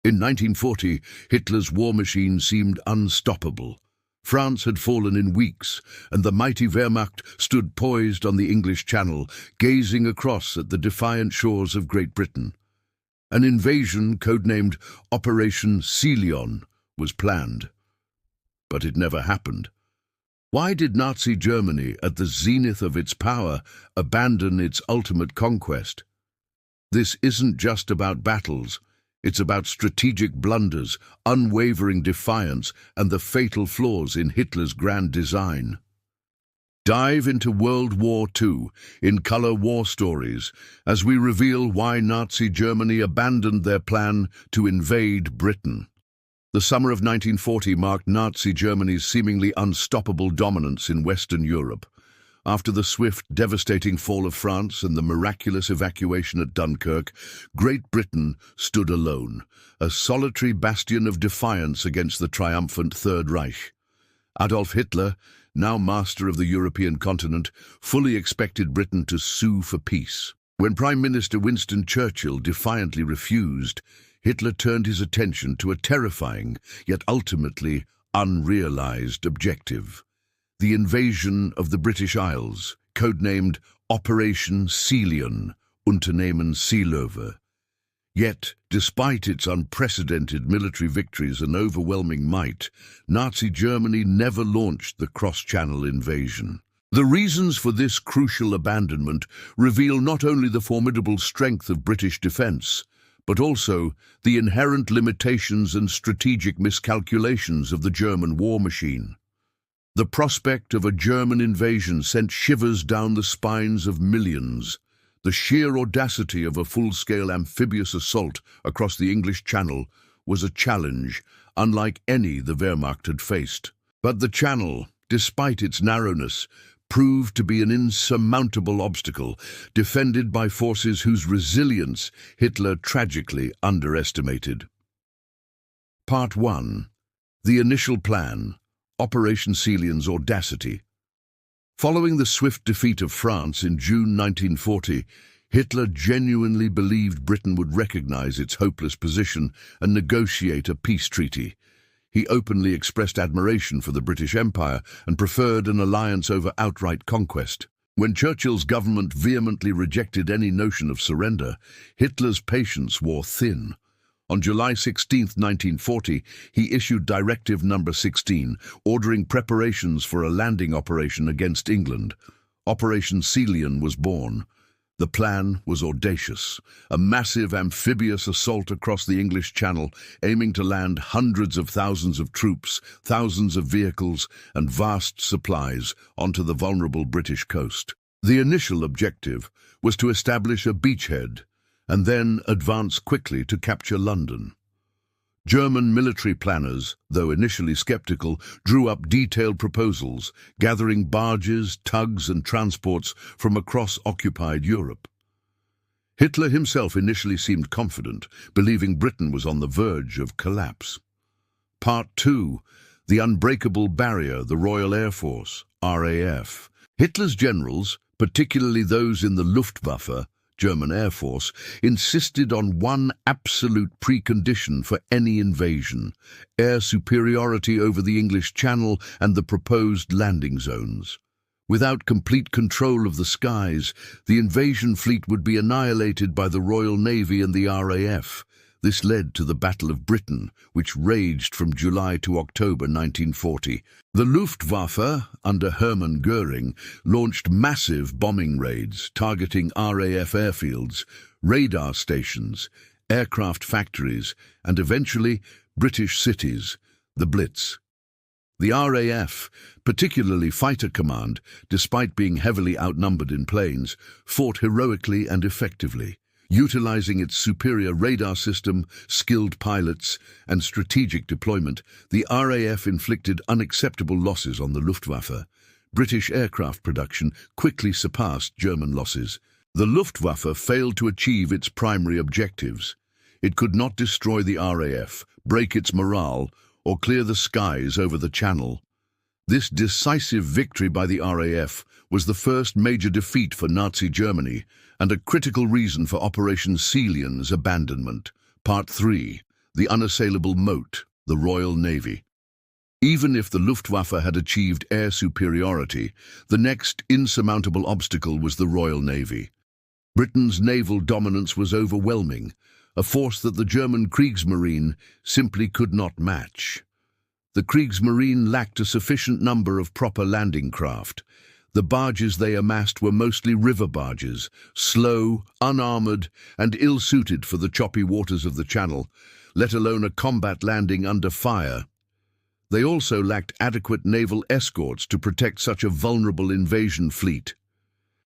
In 1940, Hitler's war machine seemed unstoppable. France had fallen in weeks, and the mighty Wehrmacht stood poised on the English Channel, gazing across at the defiant shores of Great Britain. An invasion, codenamed Operation Sealion, was planned. But it never happened. Why did Nazi Germany, at the zenith of its power, abandon its ultimate conquest? This isn't just about battles. It's about strategic blunders, unwavering defiance, and the fatal flaws in Hitler's grand design. Dive into World War II in color war stories as we reveal why Nazi Germany abandoned their plan to invade Britain. The summer of 1940 marked Nazi Germany's seemingly unstoppable dominance in Western Europe. After the swift, devastating fall of France and the miraculous evacuation at Dunkirk, Great Britain stood alone, a solitary bastion of defiance against the triumphant Third Reich. Adolf Hitler, now master of the European continent, fully expected Britain to sue for peace. When Prime Minister Winston Churchill defiantly refused, Hitler turned his attention to a terrifying, yet ultimately unrealized objective: the invasion of the British Isles, codenamed Operation Sealion, Unassailable. Yet, despite its unprecedented military victories and overwhelming might, Nazi Germany never launched the cross-channel invasion. The reasons for this crucial abandonment reveal not only the formidable strength of British defence, but also the inherent limitations and strategic miscalculations of the German war machine. The prospect of a German invasion sent shivers down the spines of millions. The sheer audacity of a full-scale amphibious assault across the English Channel was a challenge unlike any the Wehrmacht had faced. But the Channel, despite its narrowness, proved to be an insurmountable obstacle, defended by forces whose resilience Hitler tragically underestimated. Part 1. The initial plan, Operation Sealion's Audacity. Following the swift defeat of France in June 1940, Hitler genuinely believed Britain would recognize its hopeless position and negotiate a peace treaty. He openly expressed admiration for the British Empire and preferred an alliance over outright conquest. When Churchill's government vehemently rejected any notion of surrender, Hitler's patience wore thin. On July 16, 1940, he issued Directive No. 16, ordering preparations for a landing operation against England. Operation Sealion was born. The plan was audacious, a massive amphibious assault across the English Channel, aiming to land hundreds of thousands of troops, thousands of vehicles, and vast supplies onto the vulnerable British coast. The initial objective was to establish a beachhead, and then advance quickly to capture London. German military planners, though initially skeptical, drew up detailed proposals, gathering barges, tugs, and transports from across occupied Europe. Hitler himself initially seemed confident, believing Britain was on the verge of collapse. Part 2. The Unbreakable Barrier, the Royal Air Force, RAF. Hitler's generals, particularly those in the Luftwaffe, German Air Force, insisted on one absolute precondition for any invasion: air superiority over the English Channel and the proposed landing zones. Without complete control of the skies, the invasion fleet would be annihilated by the Royal Navy and the RAF. This led to the Battle of Britain, which raged from July to October 1940. The Luftwaffe, under Hermann Göring, launched massive bombing raids targeting RAF airfields, radar stations, aircraft factories, and eventually British cities, the Blitz. The RAF, particularly Fighter Command, despite being heavily outnumbered in planes, fought heroically and effectively. Utilizing its superior radar system, skilled pilots, and strategic deployment, the RAF inflicted unacceptable losses on the Luftwaffe. British aircraft production quickly surpassed German losses. The Luftwaffe failed to achieve its primary objectives. It could not destroy the RAF, break its morale, or clear the skies over the Channel. This decisive victory by the RAF was the first major defeat for Nazi Germany and a critical reason for Operation Sealion's abandonment. Part 3. the unassailable Moat, the Royal Navy. Even if the Luftwaffe had achieved air superiority, the next insurmountable obstacle was the Royal Navy. Britain's naval dominance was overwhelming, a force that the German Kriegsmarine simply could not match. The Kriegsmarine lacked a sufficient number of proper landing craft. The barges they amassed were mostly river barges, slow, unarmoured, and ill-suited for the choppy waters of the Channel, let alone a combat landing under fire. They also lacked adequate naval escorts to protect such a vulnerable invasion fleet.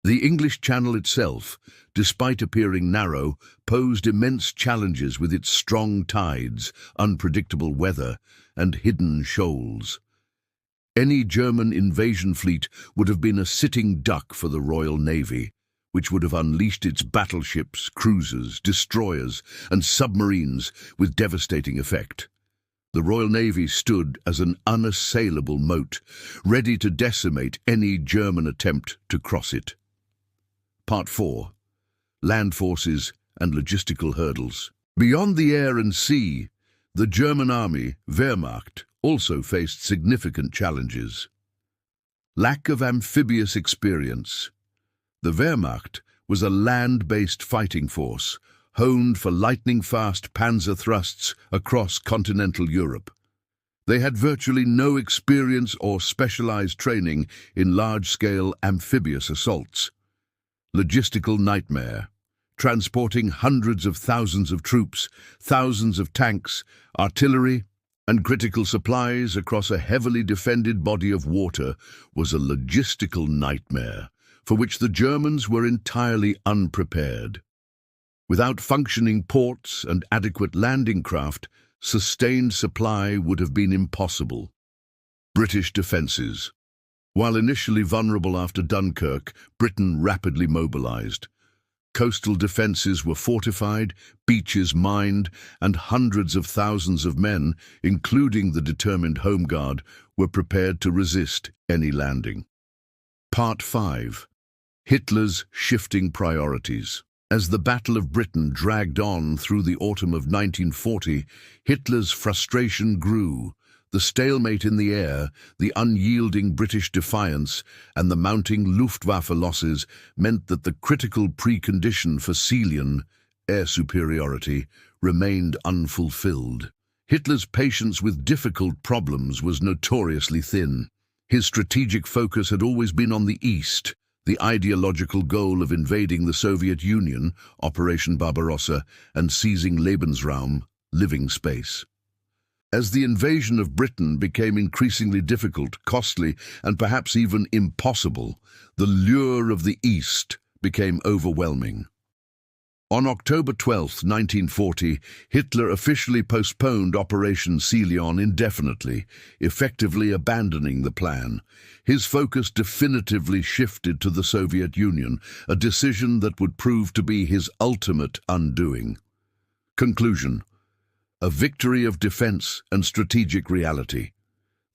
The English Channel itself, despite appearing narrow, posed immense challenges with its strong tides, unpredictable weather, and hidden shoals. Any German invasion fleet would have been a sitting duck for the Royal Navy, which would have unleashed its battleships, cruisers, destroyers, and submarines with devastating effect. The Royal Navy stood as an unassailable moat, ready to decimate any German attempt to cross it. Part 4. Land Forces and Logistical Hurdles. Beyond the air and sea, the German army, Wehrmacht, also faced significant challenges. Lack of amphibious experience. The Wehrmacht was a land-based fighting force, honed for lightning-fast panzer thrusts across continental Europe. They had virtually no experience or specialized training in large-scale amphibious assaults. Logistical nightmare, transporting hundreds of thousands of troops, thousands of tanks, artillery, and critical supplies across a heavily defended body of water was a logistical nightmare for which the Germans were entirely unprepared. Without functioning ports and adequate landing craft, sustained supply would have been impossible. British defences. While initially vulnerable after Dunkirk, Britain rapidly mobilised. Coastal defences were fortified, beaches mined, and hundreds of thousands of men, including the determined Home Guard, were prepared to resist any landing. Part 5. Hitler's shifting priorities. As the Battle of Britain dragged on through the autumn of 1940, Hitler's frustration grew. The stalemate in the air, the unyielding British defiance, and the mounting Luftwaffe losses meant that the critical precondition for Sealion, air superiority, remained unfulfilled. Hitler's patience with difficult problems was notoriously thin. His strategic focus had always been on the East, the ideological goal of invading the Soviet Union, Operation Barbarossa, and seizing Lebensraum, living space. As the invasion of Britain became increasingly difficult, costly, and perhaps even impossible, the lure of the East became overwhelming. On October 12, 1940, Hitler officially postponed Operation Sealion indefinitely, effectively abandoning the plan. His focus definitively shifted to the Soviet Union, a decision that would prove to be his ultimate undoing. Conclusion. A victory of defense and strategic reality.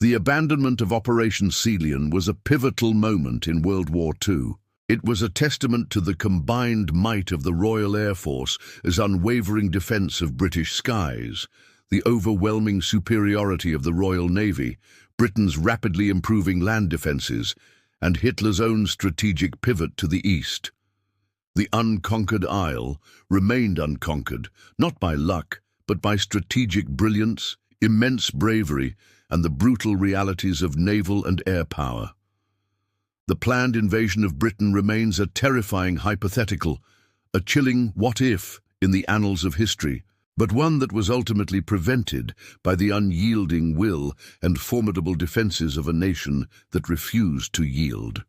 The abandonment of Operation Sealion was a pivotal moment in World War II. It was a testament to the combined might of the Royal Air Force as unwavering defence of British skies, the overwhelming superiority of the Royal Navy, Britain's rapidly improving land defences, and Hitler's own strategic pivot to the east. The unconquered isle remained unconquered, not by luck, but by strategic brilliance, immense bravery, and the brutal realities of naval and air power. The planned invasion of Britain remains a terrifying hypothetical, a chilling what-if in the annals of history, but one that was ultimately prevented by the unyielding will and formidable defences of a nation that refused to yield.